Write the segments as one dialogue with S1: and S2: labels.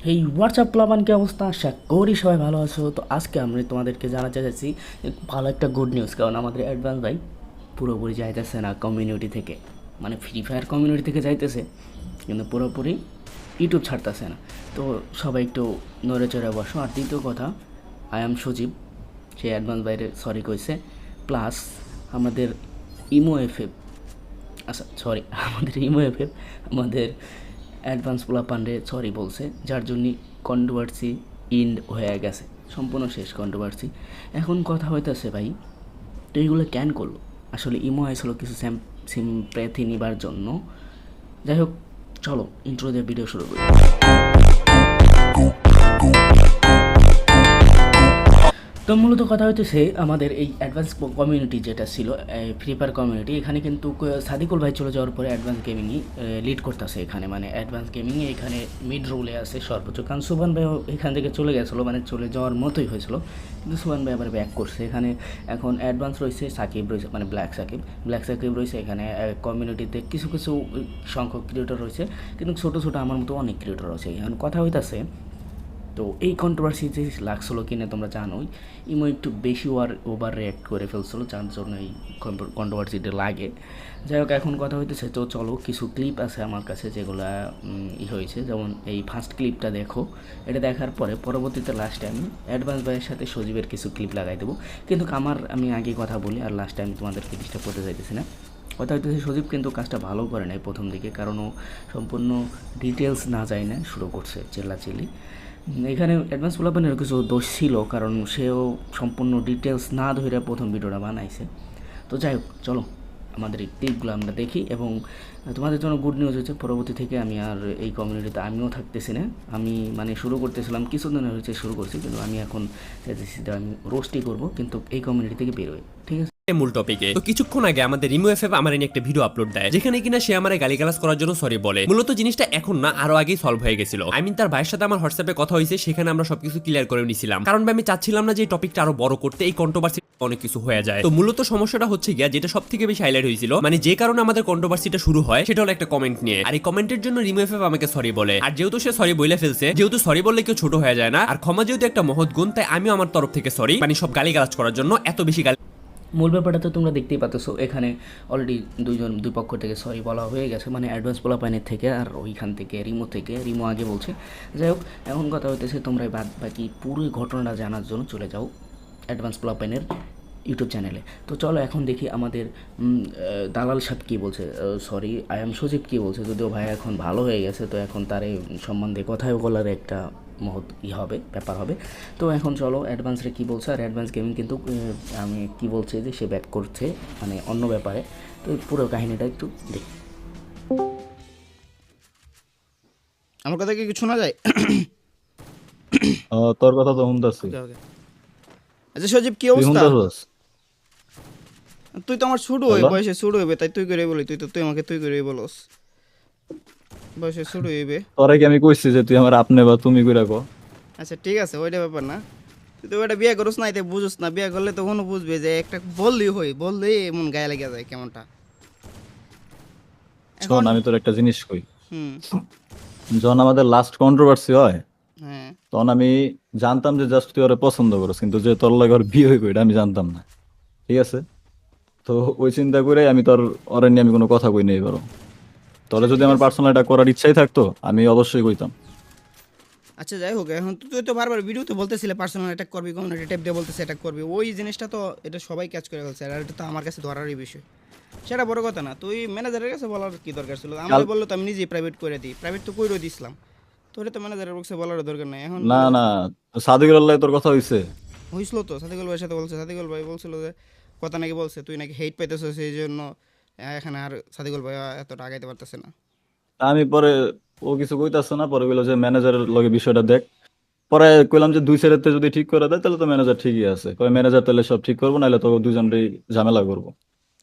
S1: এই হোয়াটসঅ্যাপ প্লাবান কি অবস্থা? আশা করি সবাই ভালো আছো। তো আজকে আমি তোমাদেরকে জানাতে চাইছি ভালো একটা গুড নিউজ, কারণ আমাদের অ্যাডভান্স ভাই পুরোপুরি যাইতেছে না কমিউনিটি থেকে, মানে ফ্রি ফায়ার কমিউনিটি থেকে যাইতেছে, কিন্তু পুরোপুরি ইউটিউব ছাড়তেছে না। তো সবাই একটু নড়ে চড়ে বসো। আর দ্বিতীয় কথা, I am Sajib, say advance বাইরে সরি কইছে। প্লাস আমাদের ইমো এফএফ, আচ্ছা সরি, আমাদের ইমো এফএফ আমাদের অ্যাডভান্স পোলাপান্ডে সরি বলছে, যার জন্য কন্ট্রোভার্সি ইন্ড হয়ে গেছে, সম্পূর্ণ শেষ কন্ট্রোভার্সি। এখন কথা হইতেছে ভাই, তো এইগুলো ক্যান করলো? আসলে ইমো আইসলো কিছু সিম্প্যাথি নিবার জন্য। যাই হোক, চলো ইন্ট্রো দিয়ে ভিডিও শুরু করি। তো মূলত কথা হইতেছে আমাদের এই অ্যাডভান্স কমিউনিটি যেটা ছিল, ফ্রি ফায়ার কমিউনিটি, এখানে কিন্তু সাদিকুল ভাই চলে যাওয়ার পরে অ্যাডভান্স গেমিংই লিড করতেছে এখানে, মানে অ্যাডভান্স গেমিংয়ে এখানে মিড রোলে আছে সর্বোচ্চ। কারণ সুবান ভাই এখান থেকে চলে গেছিলো, মানে চলে যাওয়ার মতোই হয়েছিল, কিন্তু সুবান ভাই আবার ব্যাক করছে এখানে। এখন অ্যাডভান্স রয়েছে, সাকিব রয়েছে, মানে ব্ল্যাক সাকিব রয়েছে এখানে। কমিউনিটিতে কিছু কিছু সংখ্যক ক্রিয়েটর রয়েছে, কিন্তু ছোটো ছোটো আমার মতো অনেক ক্রিয়েটর রয়েছে। এখন কথা হইতাছে, তো এই কন্ট্রোভার্সি যে লাগছিলো কিনা তোমরা জানোই, ইমো একটু বেশি ওভার রিয়াক্ট করে ফেলছিলো, যার জন্য এই কন্ট্রোভার্সিটা লাগে। যাই হোক, এখন কথা হইতেছে, তো চলো কিছু ক্লিপ আছে আমার কাছে যেগুলো হয়েছে, যেমন এই ফার্স্ট ক্লিপটা দেখো। এটা দেখার পরে পরবর্তীতে লাস্টে আমি অ্যাডভান্স ভাইয়ের সাথে সজীবের কিছু ক্লিপ লাগাই দেবো। কিন্তু আমি আগে কথা বলি, আর লাস্টে আমি তোমাদেরকে ডিস্টার্ব করতে চাইতেছি না। কথা হইতেছে, সজীব কিন্তু কাজটা ভালো করে নাই প্রথম দিকে, কারণ ও সম্পূর্ণ ডিটেলস না যায় না শুরু করছে চিল্লাচিল্লি। এখানে অ্যাডভান্স ডেভেলপমেন্টের কিছু দোষ ছিল, কারণ সেও সম্পূর্ণ ডিটেলস না ধরে প্রথম ভিডিওটা বানাইছে। তো যাই হোক, চলো আমাদের এই ক্লিপগুলো আমরা দেখি। এবং তোমাদের জন্য গুড নিউজ হচ্ছে, পরবর্তী থেকে আমি আর এই কমিউনিটিতে আমিও থাকতেছি না। আমি মানে শুরু করতেছিলাম কিছুদিন হয়েছে শুরু করছি, কিন্তু আমি এখন চাইতেছি আমি রোস্টই করবো, কিন্তু এই কমিউনিটি থেকে বেরোয়, ঠিক আছে।
S2: মূল টপিকে তো কিছুক্ষণ আগে আমাদের রিমু এফএফ আমার নিয়ে একটা ভিডিও আপলোড দেয়, যেখানে কিনা সে আমার গালিগালাজ করার জন্য সরি বলে। মূলত জিনিসটা এখন না, আরো আগেই সলভ হয়ে গেছিল। তার ভাইয়ের সাথে আমার হোয়াটসঅ্যাপে কথা হয়েছে, সেখানে আমরা সবকিছু ক্লিয়ার করে নিছিলাম, কারণ আমি চাচ্ছিলাম না যে এই টপিকটা আরো বড় করতে, এই কন্ট্রোভার্সি অনেক কিছু হয়ে যায়। তো মূলত সমস্যাটা হচ্ছে গিয়া, যেটা সব থেকে বেশি হাইলাইট হয়েছিল, মানে যে কারণে আমাদের কন্ট্রোভার্সিটা শুরু হয়, সেটা হলো একটা কমেন্ট নিয়ে। আর এই কমেন্টের জন্য রিমু এফএফ আমাকে সরি বলে। আর যেহেতু সে সরি বলে ফেলছে, যেহেতু সরি বললে কেউ ছোট হয়ে যায় না, আর ক্ষমা যেহেতু একটা মহৎ গুণ, তাই আমিও আমার তরফ থেকে সরি, মানে সব গালিগালাজ করার জন্য, এত বেশি গালি।
S1: মূল ব্যাপারটা তো তোমরা দেখতেই পাচ্ছ, এখানে অলরেডি দুই পক্ষ থেকে সরি বলা হয়ে গেছে, মানে অ্যাডভান্স পোলাপাইনের থেকে আর ওইখান থেকে রিমো আগে বলছে। যাই হোক, এখন কথা হইতেছে, তোমরা বাদ বাকি পুরো ঘটনাটা জানার জন্য চলে যাও অ্যাডভান্স পোলাপাইনের ইউটিউব চ্যানেলে। তো চলো এখন দেখি আমাদের দালাল সাহেব কী বলছে, সরি আই এম সজীব কী বলছে। যদিও ভাই এখন ভালো হয়ে গেছে, তো এখন তার এই সম্বন্ধে কথাও বলার একটা মহৎ হবে, ব্যাপার হবে। তো এখন চলো অ্যাডভান্সরে কী বলছে। আর অ্যাডভান্স গেমিং কিন্তু আমি কী বলছে যে সে ব্যাক করছে, মানে অন্য ব্যাপারে। তো পুরো কাহিনিটা একটু দেখি।
S3: আমার কথা কি কিছু শোনা যায়?
S4: তোর কথা তো শুনতাছি।
S3: ওকে ওকে। আচ্ছা সজীব, কি
S4: তুই
S3: অবস্থা?
S4: শুনতাছস?
S3: তুই তো আমার ছোট হয়ে
S4: হ্যালো।
S3: বয়সে ছোট হইবে, তাই তুই করে বলি। তুই আমাকে তুই করে বলস, বয়সে ছোট হইবে।
S4: তোরে কি আমি কইছি যে তুই আমার আপনি বা তুমি কইরা কো?
S3: আচ্ছা ঠিক আছে, ওইটা ব্যাপার না। তুই তো ওইটা বিয়ে করস না, এতে বুঝোস না। বিয়ে করলে তো কোনো বুঝবে যে একটা বললেই এমন গায়ে লেগে যায় কেমনটা।
S4: শোন,
S3: এখন
S4: আমি তোর একটা জিনিস কই।
S3: হুম।
S4: যখন আমাদের লাস্ট কন্ট্রোভার্সি হয়,
S3: হ্যাঁ
S4: তখন আমি জানতাম যে জাস্ট তুই ওরে পছন্দ করস, কিন্তু যে তোর লাগে ওর বিয়ে হইব এটা আমি জানতাম না। ঠিক আছে? তো ওই চিন্তা করে আমি তোর ওরে নিয়ে আমি কোনো কথা কই নাই এবারও।
S3: আচ্ছা
S4: তোরে যদি
S3: ঠিক
S4: আমার
S3: আছে।
S4: পার্সোনাল এটা করার ইচ্ছাই থাকতো, আমি অবশ্যই কইতাম।
S3: আচ্ছা যাই হোক, এখন তুই তো বারবার ভিডিওতে বলতেছিলে পার্সোনাল অ্যাটাক করবি, কমিউনিটি ট্যাপ দিয়ে বলতেছে অ্যাটাক করবি। ওই জিনিসটা তো এটা সবাই ক্যাচ করে ফেলছে, আর এটা তো আমার কাছে ধরারই বিষয়। সেটা বড় কথা না, তুই ম্যানেজারের কাছে বলার কি দরকার ছিল?
S4: কাল
S3: আমাকে বললো তো আমি নিজেই প্রাইভেট করে দিই, প্রাইভেট তো কইরও দিছিলাম। তোরে তো ম্যানেজারের কাছে বলার দরকার নাই এখন।
S4: না না, সাদিকুল লাগে তোর কথা হইছে?
S3: হইছিল তো, সাদিকুল ভাইয়ের সাথে বলছে। সাদিকুল ভাই বলছিল যে কথা নাকি বলছে তুই নাকি হেট পাইতেছ, সেই জন্য এখানে আর সাদিকুল ভাই এতটা আগাইতে পারতেছে না।
S4: আমি পরে, ও কিছু কইতাছে না, পরে কইলো যে ম্যানেজারের লগে বিষয়টা দেখ। পরে কইলাম যে দুই সাইডেতে যদি ঠিক করে দেয় তাহলে তো ম্যানেজার ঠিকই আছে। কয় ম্যানেজার তাহলে সব ঠিক করবো, নাহলে তো দুজনেরই ঝামেলা করবো।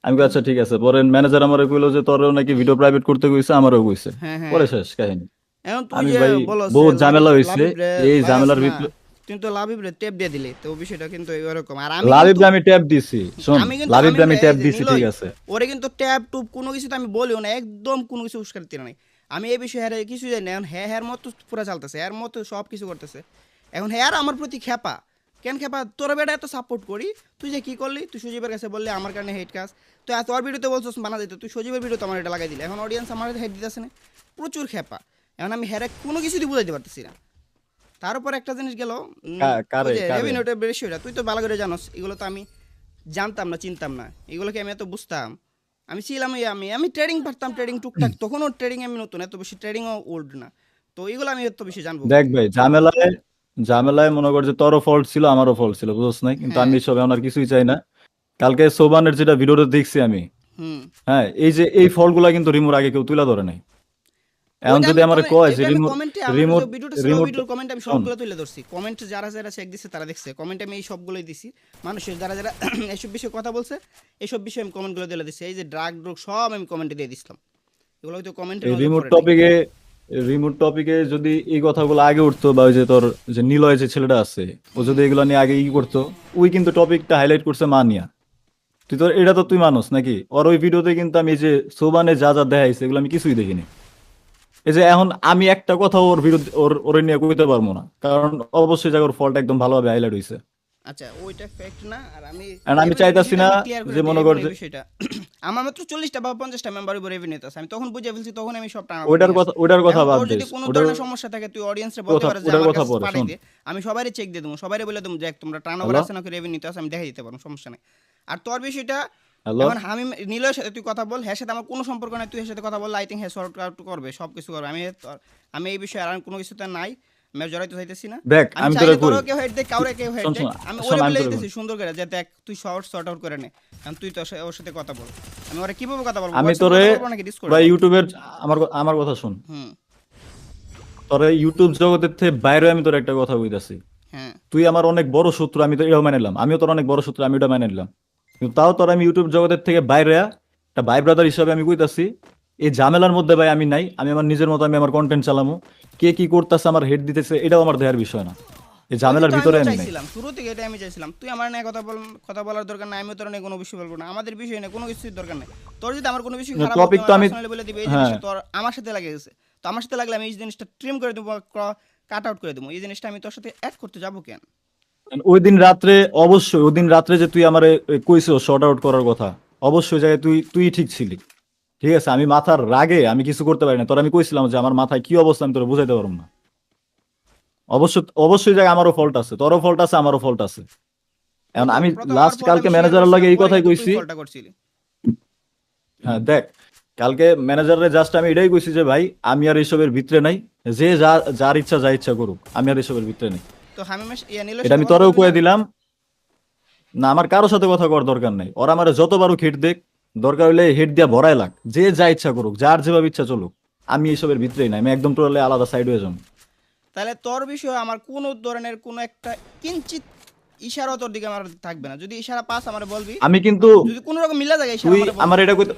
S4: আমি কই আচ্ছা ঠিক আছে। পরে ম্যানেজার আমারে কইলো যে তোরও নাকি ভিডিও প্রাইভেট করতে কইছে, আমারও কইছে।
S3: হ্যাঁ হ্যাঁ।
S4: পরে শেষ কাহিনী।
S3: এখন তুই
S4: আমি
S3: যে
S4: ভাই,
S3: বলস যে
S4: বহুত ঝামেলা হইছে
S3: লাবিব রে
S4: এই
S3: ভাই আস
S4: ঝামেলার
S3: না,
S4: ভিতরে।
S3: তুই তো লাবিব রে টেপ দিয়ে দিলি, তো বিষয়টা কিন্তু এরকম। আর আমি কিন্তু
S4: লাবিবরে আমি ট্যাপ দিছি, শোন,
S3: আমি কিন্তু আমি
S4: লাবিবরে আমি
S3: এই
S4: ট্যাপ
S3: যে
S4: দিছি, ঠিক
S3: নিলই
S4: আছে।
S3: ওরে কিন্তু ট্যাব টুব কোনো কিছু তো আমি বলিও না, একদম কোনো কিছু উস্কার দিতে নাই। আমি এই বিষয়ে হ্যাঁ কিছু জানি না, এখন হ্যার মতো পুরো চালতেছে, এর মতো সব কিছু করতেছে। এখন হ্যাঁ আমার প্রতি খেপা, কেন খেপা, তোর বেটা এত সাপোর্ট করি, তুই যে কী করলি, তুই সজীবের কাছে বললি আমার কারণে হেট কাজ, তো তোর ভিডিওতে বলছিস বানা দিতে, তুই সজীবের ভিডিও তো আমার এটা লাগাই দিলে, এখন অডিয়েন্স আমার হেট দিতেছে না, প্রচুর খেপা। এখন আমি হ্যারে কোনো কিছুই বুঝাইতে পারতেছি না। তার উপর একটা জিনিস গেল,
S4: কারে কারে
S3: রেভিনিউটা বিষয়টা তুই তো ভালো করে জানোস, এগুলো তো আমি জানতাম না, চিনতাম না, এগুলোকে আমি এত বুঝতাম, আমি ছিলাম আমি ট্রেডিং পারতাম, ট্রেডিং টুকটাক, তখনও ট্রেডিং আমি নতুন, এত বেশি ট্রেডিংও ওল্ড না, তো এগুলো আমি এত বেশি জানবো
S4: দেখ
S3: কি?
S4: ভাই, ঝামেলায় ঝামেলায় মনে কর যে তোরও ফল্ট ছিল, আমারও ফল্ট ছিল, বুঝছ নাই, কিন্তু
S3: হ্যাঁ।
S4: আমি এসব এখন আর কিছুই চাই না। কালকে সোবানের যেটা ভিডিওটা দেখছি আমি,
S3: হুম।
S4: হ্যাঁ, এই যে এই ফল্ট গুলা কিন্তু রিমুর আগে কেউ তুলে ধরে নাই। এখন
S3: ওইটা
S4: যদি
S3: আমি
S4: আমার কয় যে
S3: এটা আমি
S4: রিমুর
S3: কমেন্টে, আমার
S4: রিমুর
S3: যে ভিডিওটা ছিল
S4: রিমুর
S3: ভিডিওর কমেন্ট আমি
S4: শোন,
S3: সবগুলো তুলে ধরছি, কমেন্ট যারা যারা চেক দিছে তারা দেখছে, কমেন্ট আমি এই সবগুলোই দিছি, মানুষের যারা যারা এইসব বিষয়ে কথা বলছে এইসব বিষয়ে আমি কমেন্টগুলো দিলে দিচ্ছি, এই যে ড্রাগ ড্রগ সব আমি কমেন্টে দিয়ে দিছিলাম, এগুলো হয়তো কমেন্টে
S4: এই
S3: নজর
S4: রিমুর
S3: পড়ে নাই।
S4: টপিকে রিমুর টপিকে যদি এই কথাগুলো আগে উঠতো, বা ওই যে তোর যে নিলয় যে ছেলেটা আছে, ও যদি এগুলো নিয়ে আগে ই করতো, ওই কিন্তু টপিকটা হাইলাইট করছে মানিয়া। তুই তো এটা তো তুই মানুষ নাকি? ওর ওই ভিডিওতে কিন্তু আমি এই যে সোবানে যা যা দেখাইছে এগুলো আমি কিছুই দেখিনি। এই যে এখন আমি একটা কথা ওর বিরুদ্ধে ওর নিয়ে কইতে পারবো না, কারণ অবশ্যই জায়গায় ওর ফলটা একদম ভালোভাবে হাইলাইট হইছে।
S3: আচ্ছা ওইটা ফ্যাক্ট না, আর আমি
S4: And আমি
S3: রেভিনিউ
S4: চাইতাছি
S3: বিষয়টা
S4: না
S3: আমি ক্লিয়ার করে
S4: যে
S3: দিই,
S4: মনে কর
S3: রেভিনিউ
S4: যে
S3: বিষয়টা আমার মাত্র 40টা বা 50টা মেম্বার উপর রেভিনিউ আছে, আমি তখন বুঝে ফেলছি, তখন আমি সব টানা
S4: ওইটার কথা
S3: এখন
S4: বাদ
S3: তোর যদি
S4: দিস,
S3: কোনো
S4: ওটার
S3: ধরনের সমস্যা থাকে তুই অডিয়েন্সে বলতে পারিস যে
S4: ওটার
S3: আমার
S4: কথা
S3: কাছে
S4: পরে
S3: পাঠাই
S4: শোন।
S3: দে, আমি সবারই চেক দিয়ে দেবো, সবারই বলে দেবো যে তোমরা টার্নওভার
S4: হ্যালো
S3: আছে নাকি রেভিনিউতে আছে, আমি দেখাই দিতে পারবো, সমস্যা নেই। আর তোর বিষয়টা
S4: হ্যালো
S3: এখন আমি নীলয়ের সাথে তুই কথা বল, হ্যাঁ সাথে আমার কোনো সম্পর্ক নাই, তুই এর সাথে কথা বল, আই থিঙ্ক হ্যাঁ সর্ট আউট করবে, সব কিছু করবে, আমি এই বিষয়ে আর কোনো কিছুতে নাই, আমি আর জড়াইতে চাইতেছি না।
S4: দেখ,
S3: আমি
S4: আমি
S3: চাইলে
S4: তোরে কই,
S3: তোরও কেউ হেড দেখ, কাউরে কেউ হেড
S4: শোন
S3: দেখ,
S4: শোন
S3: আমি
S4: শোন,
S3: ওরে
S4: আমি
S3: বলে
S4: তোরে কই,
S3: দিতেছি সুন্দর করে যে দেখ তুই সর্ট আউট করে নে, কারণ তুই তো ওর সাথে কথা বল, আমি ওরা কিভাবে কথা বলবো,
S4: আমি
S3: হোয়াটসঅ্যাপে
S4: তোরে
S3: কথা বলবো নাকি ডিসকর্ডে
S4: বা
S3: বল?
S4: ইউটিউবের আমার কথা শুন।
S3: হুম।
S4: তোরে ইউটিউব জগতের থেকে বাইরে আমি তোর একটা কথা কইতাছি।
S3: হ্যাঁ।
S4: তুই আমার অনেক বড় শত্রু, আমি তো এটাও মেনে নিলাম, আমিও তোর অনেক বড় শত্রু, আমি ওটা মেনে নিলাম, কিন্তু তাও তোর আমি ইউটিউব জগতের থেকে বাইরে একটা ভাই ব্রাদার হিসাবে আমি কইতাছি, এই ঝামেলার মধ্যে ভাই আমি নাই, আমি আমার নিজের মতো আমি আমার কন্টেন্ট চালামু। কে কি করতেছে, আমার হেড দিতেছে, এটাও আমার দেহার বিষয় না, এই
S3: ওইটাই
S4: ঝামেলার
S3: তো
S4: ভিতরে
S3: আমিও
S4: আমি নাই।
S3: চাইছিলাম, শুরু থেকে এটাই আমি চাইছিলাম, তুই আমার নিয়ে কথা বলার দরকার নাই, আমিও তোর নিয়ে কোনো বিষয় বলবো না, আমাদের বিষয় নিয়ে কোনো কিছুর দরকার নাই। তোর যদি আমার কোনো বিষয় খারাপ
S4: টপিক
S3: হতো
S4: তো
S3: আমার
S4: আমি,
S3: পার্সোনালি বলে দিবি, এই
S4: হ্যাঁ,
S3: জিনিসটা তোর আমার সাথে লাগে গেছে, তো আমার সাথে লাগলে আমি এই জিনিসটা ট্রিম করে দেবো, কাট আউট করে দেবো, এই জিনিসটা আমি তোর সাথে অ্যাড করতে যাবো কেন?
S4: ওই দিন রাত্রে, অবশ্যই ওই দিন রাত্রে যে তুই আমারে কইছো শর্ট আউট করার কথা, অবশ্যই জায়গায় তুই ঠিক ছিলি, ঠিক আছে, আমি মাথার রাগে আমি কিছু করতে পারি না, তোর আমি কইছিলাম যে আমার মাথায় কি অবস্থা আমি তোর বুঝাইতে পারবো না। অবশ্যই জায়গায় আমারও ফল্ট আছে, তোরও ফল্ট আছে, আমারও ফল্ট আছে। এখন আমি
S3: প্রথম আমার
S4: লাস্ট
S3: ফল্ট
S4: কালকে
S3: আমি শেয়ার
S4: ম্যানেজারের লাগে
S3: করছিলাম,
S4: এই
S3: পরে
S4: কথাই
S3: কিন্তু তুই
S4: কইছি।
S3: ফল্টটা করছিলি।
S4: হ্যাঁ দেখ, কালকে ম্যানেজারে জাস্ট আমি এটাই কইছি যে ভাই আমি আর এইসবের ভিতরে নাই, যে যার ইচ্ছা যা ইচ্ছা করুক, আমি আর এইসবের ভিতরে নেই।
S3: তো হামিমেশ নীলের
S4: এটা
S3: সাথে
S4: আমি
S3: কথা
S4: তোরেও
S3: বলবি না?
S4: কয়ে দিলাম, না আমার কারোর সাথে কথা করার দরকার নাই, ওরা আমার যতবারও হিট দেখ, দরকার হলে হিট দিয়া ভরাই লাগ, যে যা ইচ্ছা করুক, যার যেভাবে ইচ্ছা চলুক, আমি এইসবের ভিতরেই নাই, আমি একদম টোটালি আলাদা সাইড হয়ে যাবো।
S3: তাহলে তোর বিষয়ে আমার কোনো ধরনের কোনো একটা কিঞ্চিত ইশারা তোর দিকে আমার থাকবে না, যদি ইশারা পাস আমার বলবি,
S4: আমি কিন্তু,
S3: যদি কোনো রকম মিলা যায় ইশারা
S4: তুই
S3: আমারে বলবি।
S4: আমার এটা কইতে,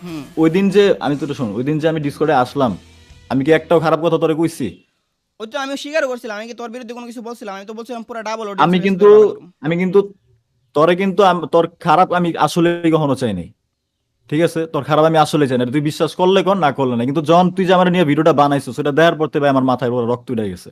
S3: হুম।
S4: ওই দিন যে আমি তোর শোন, ওই দিন যে আমি ডিসকর্ডে আসলাম, আমি কি একটাও খারাপ কথা তোরে কইছি?
S3: ওই তো আমি স্বীকার করছিলাম, আমি কি তোর বিরুদ্ধে কোনো কিছু বলছিলাম? আমি তো বলছিলাম পুরো ডাবল
S4: আমি
S3: অডিয়েন্স
S4: কিন্তু আমি কিন্তু তোরে কিন্তু তোর খারাপ আমি আসলে কখনো চাই নাই, ঠিক আছে, তোর খারাপ আমি আসলে চাই না, তুই বিশ্বাস করলে কর, না করলে না, কিন্তু যখন তুই যে আমার নিয়ে ভিডিওটা বানাইছো সেটা দেখার পর থেকে আমার মাথায় পুরো রক্ত উঠে গেছে।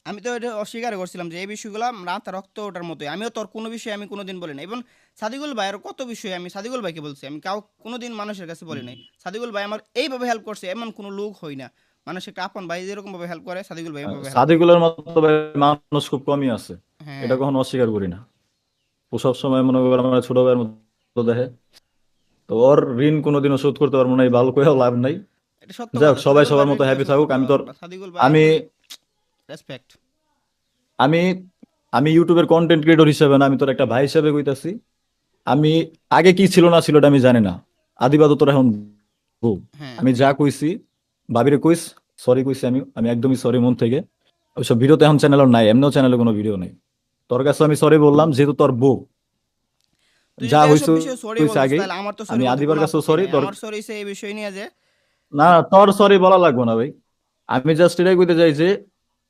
S3: আমি তো এটা অস্বীকার করছিলাম যে এই বিষয়গুলো রাত রক্ত ওটার মতোই, আমিও তোর কোনো বিষয়ে আমি কোনোদিন বলি না, এবং সাদিকুল ভাইয়ের কত বিষয়ে আমি সাদিকুল ভাইকে বলছি, আমি কোনোদিন মানুষের কাছে বলি নাই। সাদিকুল ভাই আমার এইভাবে হেল্প করছে, এমন কোনো লোক হই না, মানুষ একটা আপন ভাই যেরকম ভাবে হেল্প করে সাদিকুল ভাই এভাবে help করে।
S4: সাদিকুলের মতো ভাই মানুষ খুব কমই আছে,
S3: হ্যাঁ।
S4: এটা কখনো অস্বীকার করি না। ও সবসময় মনে কর আমার ছোট ভাইয়ের মতো দেখে, তো ওর ঋণ কোনোদিনও শোধ করতে পারবো না, এই ভালো কয়েও লাভ নাই।
S3: এটা সত্য
S4: যাক,
S3: কথা,
S4: সবাই
S3: সাদিকুল
S4: সবার
S3: ভাইয়ের
S4: মতো
S3: ঋণ
S4: হ্যাপি
S3: শোধ
S4: থাকুক।
S3: করতে
S4: আমি
S3: পারবো
S4: তোর
S3: না। সাদিকুল ভাই
S4: আমি
S3: রেসপেক্ট।
S4: আমি আমি ইউটিউবের কন্টেন্ট ক্রিয়েটর হিসেবে না, আমি তোর একটা ভাই হিসেবে কইতাছি, আমি আগে কি ছিল না ছিল এটা আমি জানি না, আদিবাদ তোর এখন বউ।
S3: হ্যাঁ।
S4: আমি যা কইছি ভাবিরে কইস, সরি কইছি, আমি একদমই সরি মন থেকে। ওইসব ভিডিও তো এখন চ্যানেলও নাই, এমনিও চ্যানেলে কোনো ভিডিও নেই, তোর কাছে আমি সরি বললাম যেহেতু তোর বউ
S3: তুই
S4: যা
S3: যদি এসব
S4: হইছে
S3: বিষয়ে সরি
S4: হইছে
S3: বলছিস
S4: আগে।
S3: তাহলে আমার তো সরি
S4: আমি
S3: বলতে
S4: আদিবার
S3: কোনো
S4: কাছেও
S3: আপত্তি
S4: সরি,
S3: নেই,
S4: তোর
S3: আমার সরি এই বিষয় নিয়ে যে
S4: না, তোর সরি বলা লাগবো না ভাই, আমি জাস্ট এটাই কইতে চাই যে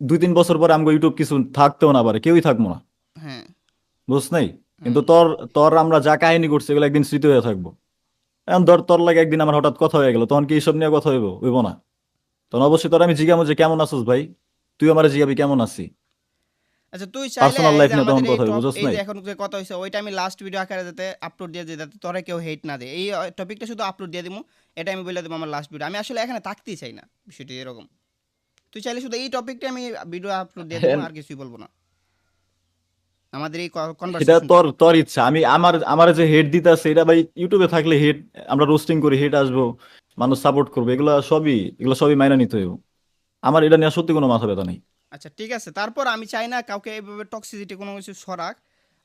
S4: 2-3 বছর পরে আমাকে ইউটিউব কিছু থাকতেও না পারে, কেউই থাকবো না,
S3: হ্যাঁ।
S4: বুঝছ নাই, কিন্তু তোর তোর আমরা যা কাহিনী করছি এগুলো একদিন স্মৃতি হয়ে থাকবো। এখন তোর তোর লাগে একদিন আমার হঠাৎ কথা হয়ে গেল, তখন কি এইসব নিয়ে কথা হইব না? তখন অবশ্যই তোর আমি জিজ্ঞামো যে কেমন আছিস ভাই, তুই আমার জিজ্ঞাবি কেমন আছি।
S3: আচ্ছা তুই চাইলে
S4: পার্সোনাল
S3: এই
S4: লাইফ
S3: যে
S4: নিয়ে তখন
S3: আমাদের এই
S4: কথা হবে,
S3: টপ
S4: বুঝছ
S3: এই
S4: নাই?
S3: যে এখন যে কথা হয়েছে ওইটা আমি লাস্ট ভিডিও আকারে যাতে আপলোড দিয়ে দিই, যাতে তোরা কেউ হেট না দেয়, এই টপিকটা শুধু আপলোড দিয়ে দিবো, এটা আমি বলে দেবো আমার লাস্ট ভিডিও। আমি আসলে এখানে থাকতেই চাই না, বিষয়টি এরকম। তুই চাইলে শুধু এই টপিকটা আমি ভিডিও আপলোড দিয়ে দেবো, আর কিছুই বলবো না আমাদের এই
S4: এটা
S3: কনভারসেশনটা।
S4: তোর তোর ইচ্ছা। আমি আমার যে হেড দিতে আছে এটা ভাই, ইউটিউবে থাকলে হেড, আমরা রোস্টিং করি, হেড আসবো, মানুষ সাপোর্ট করবে, এগুলো সবই মাইনা নিতে হইব। আমার এটা নিয়ে সত্যি কোনো মাথা ব্যথা নেই।
S3: আচ্ছা ঠিক আছে, তারপর আমি চাই না কাউকে এইভাবে টক্সিসিটি কোনো কিছু সরাক।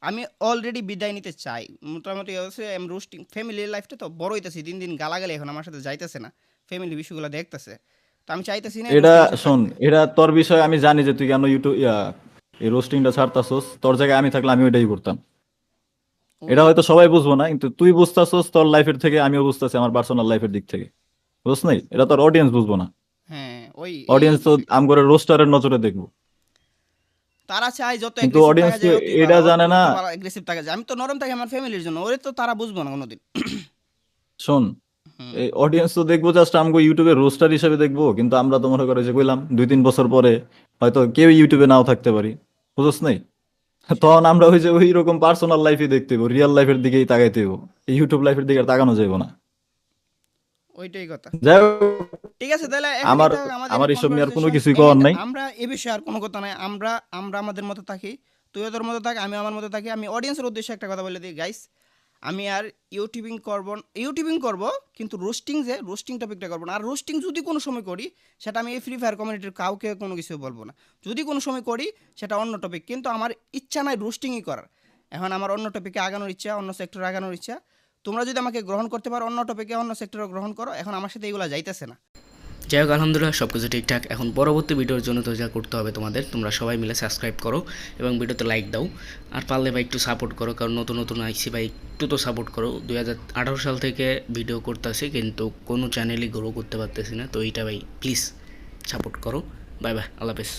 S3: আমি অলরেডি বিদায় নিতে চাই মোটামুটি। হচ্ছে আমি রোস্টিং ফ্যামিলি লাইফটা তো বড় হইতেছি, দিন দিন গালাগালি এখন আমার সাথে যাইতেছে না, ফ্যামিলি বিষয়গুলো দেখতেছে, তো আমি চাইতেছি না এই
S4: এটা
S3: roasting এর সাথে
S4: শোন,
S3: থাকতে।
S4: এটা তোর বিষয়, আমি জানি যে তুই কেন এই রোস্টিংটা ছাড়তাছস। তোর জায়গায় আমি থাকলে আমি ওইটাই করতাম। এটা
S3: ওই-
S4: হয়তো সবাই বুঝবো না, কিন্তু তুই বুঝতাছস তোর লাইফের থেকে, আমিও বুঝতেছি আমার পার্সোনাল লাইফের দিক থেকে, বুঝছ নাই? এটা তোর অডিয়েন্স বুঝবো না।
S3: হ্যাঁ ওই এই
S4: অডিয়েন্স তো আমগরে রোস্টারের নজরে দেখবো,
S3: তারা চায় যত
S4: কিন্তু
S3: অ্যাগ্রেসিভ
S4: অডিয়েন্স
S3: থাকা
S4: তো
S3: যায় অতই
S4: এটা
S3: ভালো,
S4: জানে না।
S3: তত অ্যাগ্রেসিভ থাকা যায়। আমি তো নরম থাকি আমার ফ্যামিলির জন্য, ওরে তো তারা বুঝবো না কোনোদিন।
S4: শোন,
S3: হুম।
S4: এই অডিয়েন্স তো দেখবো জাস্ট আমগো ইউটিউবে রোস্টার হিসেবে দেখবো, কিন্তু আমরা তো মনে করে যে কইলাম 2-3 বছর পরে হয়তো কেউ ইউটিউবে নাও থাকতে পারি, বুঝছ নাই? তখন আমরা ওই যে ওই রকম পার্সোনাল লাইফে দেখতে হইব, রিয়েল লাইফের দিকেই তাকাইতে হইব, ইউটিউব লাইফের দিকে আর তাকানো যাইব না।
S3: ওইটাই কথা।
S4: যাই হোক,
S3: ঠিক আছে তাহলে এখন
S4: আমার
S3: এটা আমাদের
S4: আমার এইসব নিয়ে আর কোনো
S3: conversation
S4: কিছুই করার
S3: end।
S4: নাই।
S3: আমরা এ বিষয়ে আর কোনো কথা নাই, আমরা আমরা আমাদের মতো থাকি, তুইও তোর মতো থাক, আমি আমার মতো থাকি। আমি অডিয়েন্সের উদ্দেশ্যে একটা কথা বলে দিই গাইস, আমি আর ইউটিউবিং করব, কিন্তু রোস্টিং টপিকটা করবো না। আর রোস্টিং যদি কোনো সময় করি, সেটা আমি এই ফ্রি ফায়ার কমিউনিটির কাউকে কোনো কিছু বলবো না। যদি কোনো সময় করি সেটা অন্য টপিক, কিন্তু আমার ইচ্ছা নাই রোস্টিংই করার। এখন আমার অন্য টপিকে আগানোর ইচ্ছা, অন্য সেক্টরে আগানোর ইচ্ছা। তোমরা যদি আমাকে গ্রহণ করতে পারো অন্য টপিকে, অন্য সেক্টরে গ্রহণ করো, এখন আমার সাথে এগুলো যাইতেছে না।
S1: যাই হোক, আলহামদুলিল্লাহ সব কিছু ঠিকঠাক। এখন পরবর্তী ভিডিওর জন্য তো যা করতে হবে তোমরা সবাই মিলে সাবস্ক্রাইব করো এবং ভিডিওতে লাইক দাও, আর পারলে ভাই একটু সাপোর্ট করো, কারণ নতুন নতুন আইসি ভাই, একটু তো সাপোর্ট করো। 2018 সাল থেকে ভিডিও করতেছি, কিন্তু কোনো চ্যানেলই গ্রো করতে পারতেছি না, তো এইটা ভাই প্লিজ সাপোর্ট করো। বাই বাই, আল্লাহ হাফেজ।